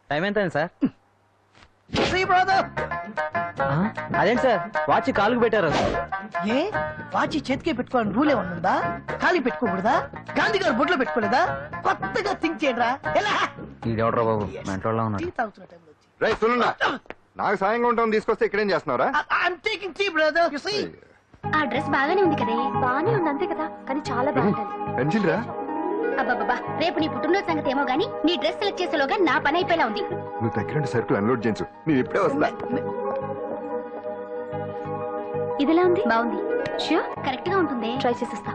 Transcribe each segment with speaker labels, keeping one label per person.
Speaker 1: Time ఎంత అయింది sir?
Speaker 2: Brother
Speaker 1: అదేంటి సార్ వాచ్ కాలుకు పెట్టారు?
Speaker 2: ఏ వాచి చేతికే పెట్టుకోవాలని రూల్ ఏమన్నా ఉందా? ఖాళీ పెట్టుకోకూడదా? గాంధీ గారు బొట్లో పెట్టుకోలేదా? కొత్తగా థింక్ చేయరా? ఎలా
Speaker 1: ఇదెవడరా బాబు మెంటోళ్ళ ఉన్నాడు.
Speaker 2: టీ తాగుతున్న టైంలో వచ్చి.
Speaker 3: రైట్ సున్నా నాకు సాయంగా ఉంటాం తీసుకొస్తే ఇక్కడేం చేస్తున్నారా?
Speaker 2: I'm taking tea, brother. You see?
Speaker 4: ఆ డ్రెస్ బాగానే ఉంది కదే. బాగానే ఉంది అంతే కదా, కానీ చాలా బాగుంటుంది.
Speaker 3: అంజిల్ రా,
Speaker 4: అబ్బాబ్బా, రేపు నీ పుట్టినరోజు సంగతి ఏమో గానీ నీ డ్రెస్ సెలెక్ట్ చేసేలోగా నా పని అయిపోయేలా ఉంది.
Speaker 3: నువ్వు దగ్గర సరుకులు అన్లోడ్ చేయించు, నేను ఇప్పుడే వస్తా.
Speaker 4: ఇదిలా ఉంది? బాగుంది. ష్యూర్ కరెక్ట్ గా ఉంటుంది. ట్రై చేసేస్తా.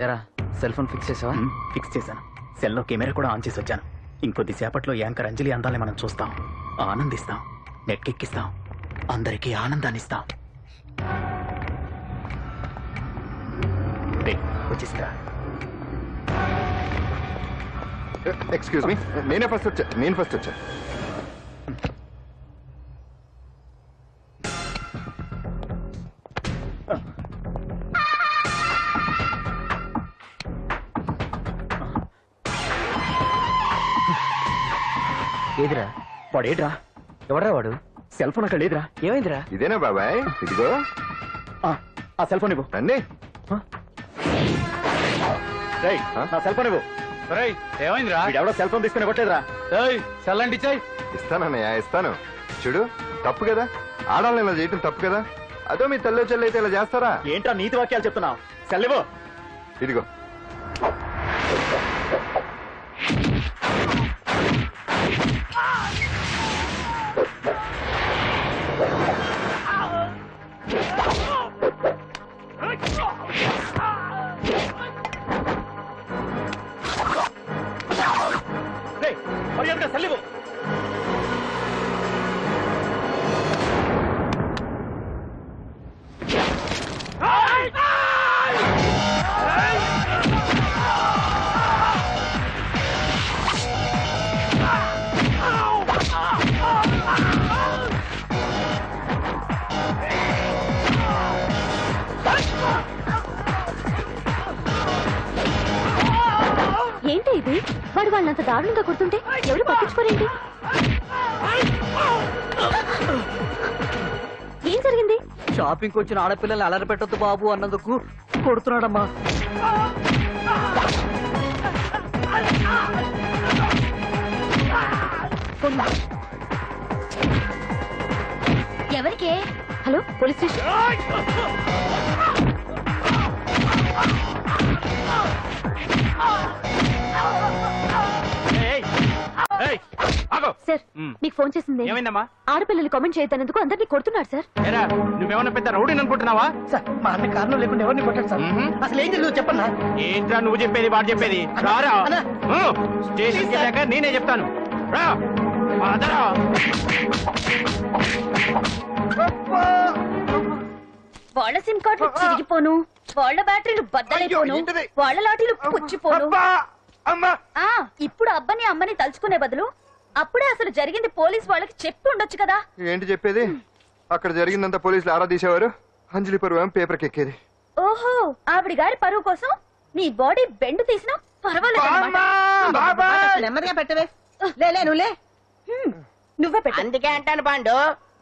Speaker 1: ఎరా సెల్ ఫోన్ ఫిక్స్ చేసావా?
Speaker 5: ఫిక్స్ చేశాను. సెల్లో కెమెరా కూడా ఆన్ చేసి వచ్చాను. ఇంకొద్ది సేపట్లో యాంకర్ అంజలి అందాలని మనం చూస్తాం, ఆనందిస్తాం, నెట్కెక్కిస్తాం, అందరికీ ఆనందాన్ని ఇస్తాం. వచ్చేసిందా?
Speaker 3: ఎక్స్క్యూజ్ మీ, నేను ఫస్ట్ వచ్చా.
Speaker 1: ఏదిరా
Speaker 5: వాడేడ్రా?
Speaker 1: ఎవడరా వాడు?
Speaker 5: సెల్ ఫోన్ అక్కడ లేదురా.
Speaker 1: ఏమైందిరా?
Speaker 3: ఇదేనా బాబాయ్? ఇదిగో
Speaker 5: ఆ సెల్ ఫోన్ ఇవ్వు.
Speaker 3: రండి.
Speaker 5: నా సెల్ ఫోన్ ఇవ్వు.
Speaker 1: ఏమైందిరా?
Speaker 5: ఎవడో సెల్ ఫోన్ తీసుకుని ఇవ్వట్లేదురా.
Speaker 1: సెల్ అంటే ఇచ్చాయి.
Speaker 3: ఇస్తానన్నయ్య, ఇస్తాను. చూడు, తప్పు కదా, ఆడాలని ఇలా చేయటం తప్పు కదా. అదో మీ తల్లో చెల్లి అయితే ఇలా చేస్తారా?
Speaker 5: ఏంట్రా నీతి వాక్యాలు చెప్తున్నావు? సెల్ ఇవ్వు.
Speaker 3: ఇదిగో.
Speaker 5: సెల్ ఇవ్వు.
Speaker 4: ఏంటి ఇది? వాడు వాళ్ళంత దారుణంగా కొడుతుంటే ఎవరు పట్టించుకోరేంటి? ఏం జరిగింది?
Speaker 1: షాపింగ్ వచ్చిన ఆడపిల్లల్ని అలరి పెట్టొద్దు బాబు అన్నందుకు కొడుతున్నాడమ్మా.
Speaker 4: ఎవరికే? Hello, police station. సార్, మీకు ఫోన్ చేసింది.
Speaker 5: ఏమైందమ్మా?
Speaker 4: ఆడపిల్లలు కామెంట్ చేయొద్దన్నందుకు అందరినీ కొడుతున్నాడు సార్.
Speaker 5: నువ్వేమన్నా పెద్ద రౌడీని అనుకుంటున్నావా?
Speaker 2: సార్, మా అన్న కారణం లేకుండా ఎవరిని కొట్టాడు సార్? అసలు ఏం తెలియదు చెప్పన్నా.
Speaker 5: ఏంట్రా నువ్వు చెప్పేది వాడు చెప్పేది? రారా స్టేషన్కి వెళ్ళాక నేనే చెప్తాను. రా అదరా.
Speaker 4: వాళ్ళ సిమ్ కార్డులు చిరిగిపోను, వాళ్ళ బ్యాటరీలు బద్దలైపోను, వాళ్ళ లాఠీలు పుచ్చిపోను. ఇప్పుడు అబ్బని అమ్మని తలుచుకునే బదులు అప్పుడే అసలు జరిగింది పోలీస్ వాళ్ళకి చెప్పి ఉండొచ్చు కదా.
Speaker 3: ఏంటి చెప్పేది? అక్కడ జరిగిందంతా పోలీసులు ఆరా తీసేవారు, అంజలి పరువు పేపర్కి ఎక్కేది.
Speaker 4: ఓహో, ఆవిడ గారి పరువు కోసం నీ బాడీ బెండ్ తీసినా పర్వాలేదు.
Speaker 2: నెమ్మదిగా పెట్టవే. లే నువ్వులే.
Speaker 4: నువ్వే పెట్టు.
Speaker 6: అందుకే అంటాను పాండు,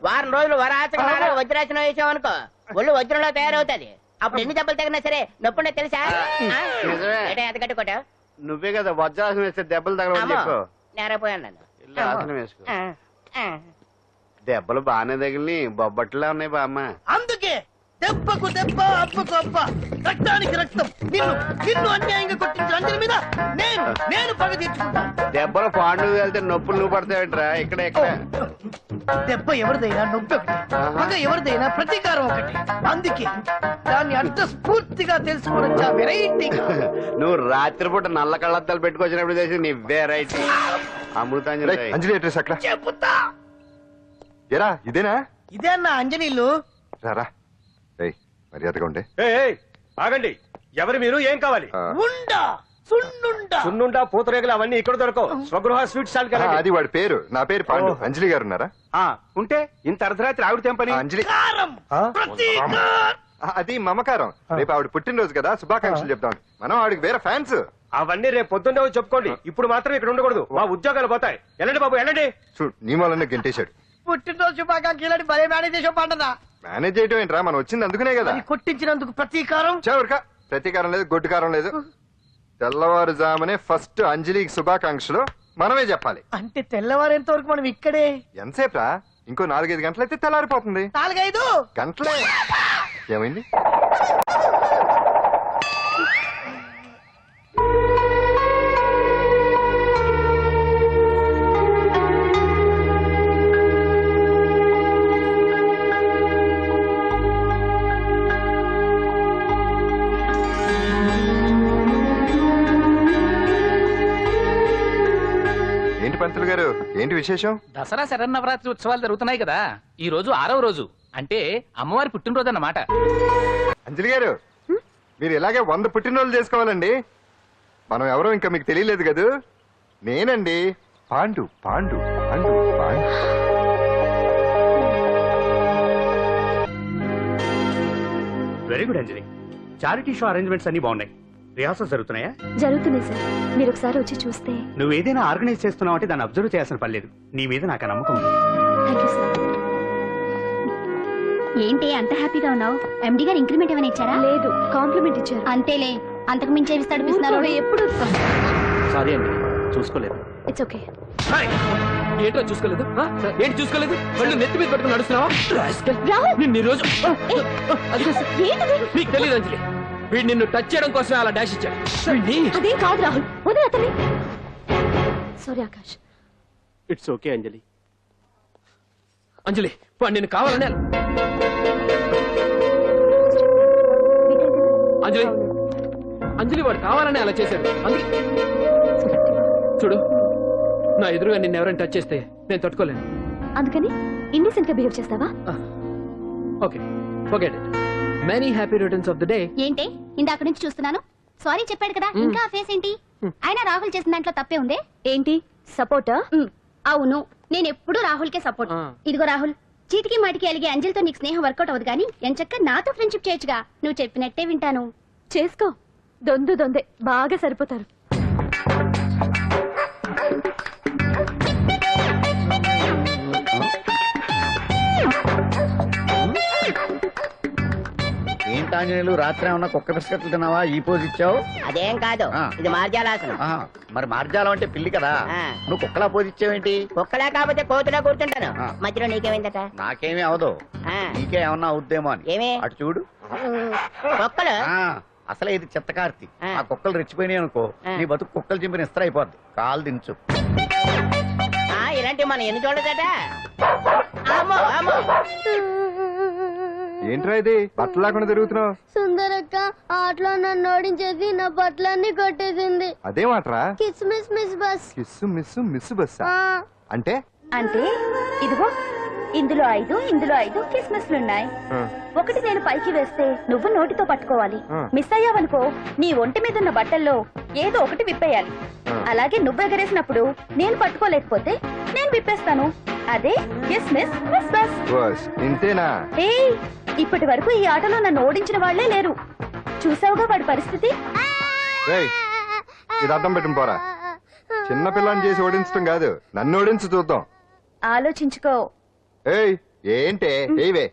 Speaker 6: వారం రోజులు వరాచకనాలు వజ్రాసనం వేసావనుకో ఒళ్ళు వజ్రంలో తయారవుతుంది. అప్పుడు ఎన్ని దెబ్బలు తగినా సరే నొప్పుండే తెలుసా? ఎంత కట్టుకోటావు?
Speaker 7: నువ్వే కదా వజ్రాసనం వేస్తే దెబ్బలు తగలవని చెప్పు.
Speaker 6: నేరపోయాను నన్ను.
Speaker 7: ఆసనం వేసుకో. దెబ్బలు బాగానే తగిలి బొబ్బట్లా ఉన్నాయి బామ్మ.
Speaker 2: అందుకే దెబ్బకు దెబ్బ, అప్పకు అప్ప, రక్తానికి రక్తం. నిన్ను అన్యాయంగా కొట్టించిన అంజలి మీద నేను పగ తీర్చుకుంటాను.
Speaker 7: దెబ్బలు పాండు వెళ్తే నొప్పులు నువ్వు పడతాయంటరా. ఇక్కడ
Speaker 2: దెబ్బ ఎవరిదైనా నొప్పి ఒకటి, పగ ఎవరిదైనా ప్రతీకారం ఒకటి. అందుకే దాన్ని అంత స్ఫూర్తిగా తెలుసుకోవడం వెరైటీ.
Speaker 7: నువ్వు రాత్రిపూట నల్ల కళ్ళద్దాలు పెట్టుకొచ్చినప్పుడు చేసి నీ వెరైటీ అమృతాంజలి.
Speaker 3: అంజలి అడ్రస్ అక్కడ
Speaker 2: చెబుతా.
Speaker 3: ఎరా ఇదేనా?
Speaker 2: ఇదే అన్న అంజనీలు.
Speaker 3: రారా, మర్యాదగా ఉండే.
Speaker 5: ఆగండి, ఎవరు మీరు? ఏం కావాలి?
Speaker 2: ఉండా సున్నుండా
Speaker 5: సున్నుండా పూతరేగలు అవన్నీ ఇక్కడ దొరకవు. స్వగృహ స్వీట్ స్టాల్ కదా.
Speaker 3: అది వాడి పేరు. నా పేరు పాండు. అంజలి గారు ఉన్నారా?
Speaker 5: ఉంటే ఇంత అర్ధరాత్రి ఆవిడ తెంపని.
Speaker 3: అంజలి
Speaker 2: కారం ప్రతీకారం.
Speaker 3: అది మమకారం. రేపు ఆవిడ పుట్టినరోజు కదా, శుభాకాంక్షలు చెప్తాం. మనం ఆవిడకి వేరే ఫ్యాన్స్.
Speaker 8: అవన్నీ రేపు పొద్దున్నే వచ్చి చెప్పుకోండి. ఇప్పుడు మాత్రం ఇక్కడ ఉండకూడదు, మా ఉద్యోగాలు పోతాయి. వెళ్ళండి బాబు వెళ్ళండి.
Speaker 3: చూడు నీ మూలనే గెంటేశాడు.
Speaker 2: పుట్టినరోజు శుభాకాంక్షలని భలే మేనేజ్ చేసావు పంటదా.
Speaker 3: మేనేజ్ చేయటం ఏంట్రా, మనం వచ్చింది అందుకునే కదా.
Speaker 2: అది కొట్టించినందుకు ప్రతీకారం.
Speaker 3: చవరికా ప్రతీకారం లేదు, గొడ్డుకారం లేదు. తెల్లవారుజామునే ఫస్ట్ అంజలికి శుభాకాంక్షలు మనమే చెప్పాలి.
Speaker 2: అంటే తెల్లవారేంత వరకు మనం ఇక్కడే.
Speaker 3: ఎంతసేపురా? ఇంకో 4-5 గంటలైతే తెల్లారిపోతుంది.
Speaker 2: 4-5
Speaker 3: గంటలే. ఏమైంది? ఏంటి పంతులు గారు, ఏంటి విశేషం?
Speaker 5: దసరా శరన్నవరాత్రి ఉత్సవాలు జరుగుతున్నాయి కదా, ఈ రోజు 6వ రోజు, అంటే అమ్మవారి పుట్టినరోజు అన్నమాట.
Speaker 3: అంజలి గారు, మీరు ఇలాగే 100 పుట్టినరోజులు చేసుకోవాలండి. మనం ఎవరో ఇంకా మీకు తెలియలేదు కదూ. నేనండి, పాండు పాండు పాండు పాండు.
Speaker 8: వెరీ గుడ్ అంజలి. చారిటీ షో అరేంజ్మెంట్స్ అన్ని బాగున్నాయి. రిహార్సల్స్ జరుగుతున్నాయా?
Speaker 4: జరుగుతున్నాయి సార్, మీరు ఒకసారి వచ్చి చూస్తే.
Speaker 8: నువ్వు ఏదైనా ఆర్గనైజ్ చేస్తున్నావు అంటే దాన్ని అబ్జర్వ్ చేయాల్సిన పర్లేదు. నీ మీద నాకు ఆ నమ్మకం ఉంది.
Speaker 4: Thank you sir. ఏంటి అంత హ్యాపీగా ఉన్నావు? ఎండి గారు ఇంక్రిమెంట్ ఏమైనా ఇచ్చారా? లేదు, కాంప్లిమెంట్ ఇచ్చారు. అంతేలే, అంతకు మించి ఏమి తడిపిస్తున్నారు ఎప్పుడు.
Speaker 5: సారీ అండి, చూసుకోలేదు.
Speaker 4: It's okay.
Speaker 5: ఏంటో చూసుకోలేదు? ఏంటి చూసుకోలేదు? వాళ్ళు నెత్తి మీద పట్టుకుని నడుస్తున్నావా?
Speaker 4: రాహుల్!
Speaker 5: నిన్ను ఈ రోజు
Speaker 4: ఏంటిది?
Speaker 5: నీకు తెలియదు అంజలి, వీడు నిన్ను టచ్ చేయడం కోసమే అలా డాష్ ఇచ్చాడు.
Speaker 4: అదేం కాదు రాహుల్, వదిలే అతన్ని. సారీ ఆకాష్.
Speaker 5: ఇట్స్ ఓకే అంజలి. అంజలి వాడు నిన్ను కావాలని అంజలి అంజలి వాడు కావాలని అలా చేశాడు. అందుకే చూడు, నా ఎదురుగా నిన్ను ఎవరైనా టచ్ చేస్తే నేను తట్టుకోలేను.
Speaker 4: అందుకని ఇండిసెంట్ గా బిహేవ్ చేస్తావా?
Speaker 5: Okay, forget it. Many happy returns of the day.
Speaker 4: ఏంటి ఇందాక నుంచి చూస్తున్నాను? సారీ చెప్పాడు కదా, ఇంకా ఆ ఫేస్ ఏంటి? ఆయన రాహుల్ చేసిన దాంట్లో తప్పే ఉంది. ఏంటి సపోర్టా? అవును, నేను ఎప్పుడు రాహుల్ కే సపోర్ట్. ఇదిగో రాహుల్, చీటికి మాటికి అలిగే అంజలితో నీకు స్నేహం వర్కౌట్ అవ్వదు కానీ ఎంచక్క నాతో ఫ్రెండ్షిప్ చేయొచ్చుగా. నువ్వు చెప్పినట్టే వింటాను. చేసుకో, దొందే బాగా సరిపోతారు.
Speaker 7: ఏంటాంజనేయులు, రాత్రి ఏమన్నా కుక్క బిస్కెట్లు తిన్నావా? ఈ పోజ్ ఇచ్చావు.
Speaker 6: అదేం కాదు, ఇది మార్జాలాసనం.
Speaker 7: మరి మార్జాలం అంటే పిల్లి కదా, నువ్వు కుక్కలా పోజ్ ఇచ్చావేంటి?
Speaker 6: కుక్కలా కాకపోతే కోతులా కూర్చుంటాను. మధ్యలో నీకేమైందట?
Speaker 7: నాకేమీ అవదు, నీకే ఏమన్నా అవుద్దేమో అని.
Speaker 6: ఏమి?
Speaker 7: అటు చూడు.
Speaker 6: కుక్కలు
Speaker 7: అసలే ఇది చిత్తకార్తి. ఆ కుక్కలు రెచ్చిపోయినాయి అనుకో, నీ బతుకు కుక్కలు చింపిన ఇస్త్ర అయిపోద్ది. కాలు దించు.
Speaker 6: ఇలాంటివి మనం ఎన్ని చూడదట.
Speaker 3: ఏంట్రా ఇది, బట్టలు లేకుండా తిరుగుతున్నావు?
Speaker 9: సుందరక్క ఆటలో నన్ను ఓడించేసి నా బట్టలన్నీ కొట్టేసింది.
Speaker 3: అదే మాట్రా?
Speaker 9: Kiss miss miss bus.
Speaker 3: Kiss miss miss bus అంటే?
Speaker 4: అంటే ఇదిగో ఇందులో 5 కిస్మిస్లున్నాయి. ఒకటి నేను పైకి వేస్తే నువ్వు నోటితో పట్టుకోవాలి. మిస్ అయ్యావనుకో నీ ఒంటి మీద ఉన్న బట్టల్లో ఏదో ఒకటి విప్పేయాలి. అలాగే నువ్వు ఎగరేసినప్పుడు నేను పట్టుకోలేకపోతే నేను విప్పేస్తాను. అదే కిస్మిస్ మిస్ బస్.
Speaker 3: ఇంతేనా?
Speaker 4: ఏయ్, ఇప్పటి వరకు ఈ ఆటలో నన్ను ఓడించిన వాళ్లే లేరు. చూసావుగా వాడి పరిస్థితి.
Speaker 3: ఇది అర్థం పెట్టుకుని పోరా. చిన్న పిల్లని చేసి ఓడించడం కాదు, నన్ను ఓడించి చూద్దాం.
Speaker 4: ఆలోచించుకో.
Speaker 3: ఏయ్ ఏంటే? ఏవే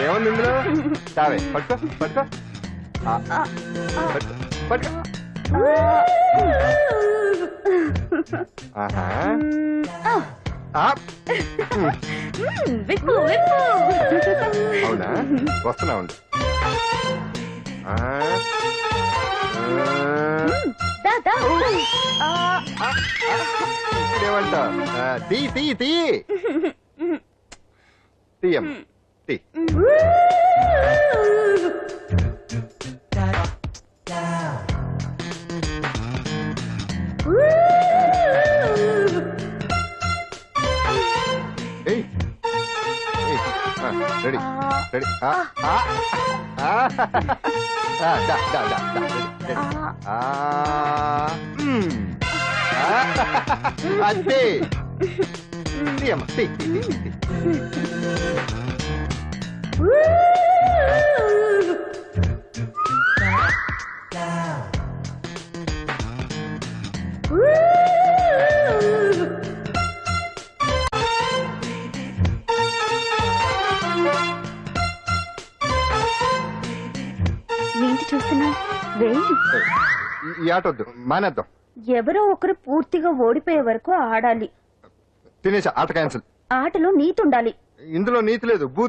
Speaker 3: ఏముంది ఇందులో? తావే పట్టుకో పట్టుకో పట్టుకో. ఆహా,
Speaker 4: విప్పు విప్పు.
Speaker 3: అవునా, వస్తున్నా ఉండు. ఏమంటా? తీ తీ తీ తీయం తీ. Ready ready. అంతే. తీయమ్మ తీ.
Speaker 4: ఏంటి చూస్తున్నా వెయ్యి
Speaker 3: ఈ ఆట వద్దు మానేద్దాం.
Speaker 4: ఎవరో ఒకరు పూర్తిగా ఓడిపోయే వరకు ఆడాలి.
Speaker 3: తినేసా ఆట క్యాన్సిల్.
Speaker 4: ఆటలో నీతుండాలి.
Speaker 3: ఇందులో నీతి లేదు, బూత్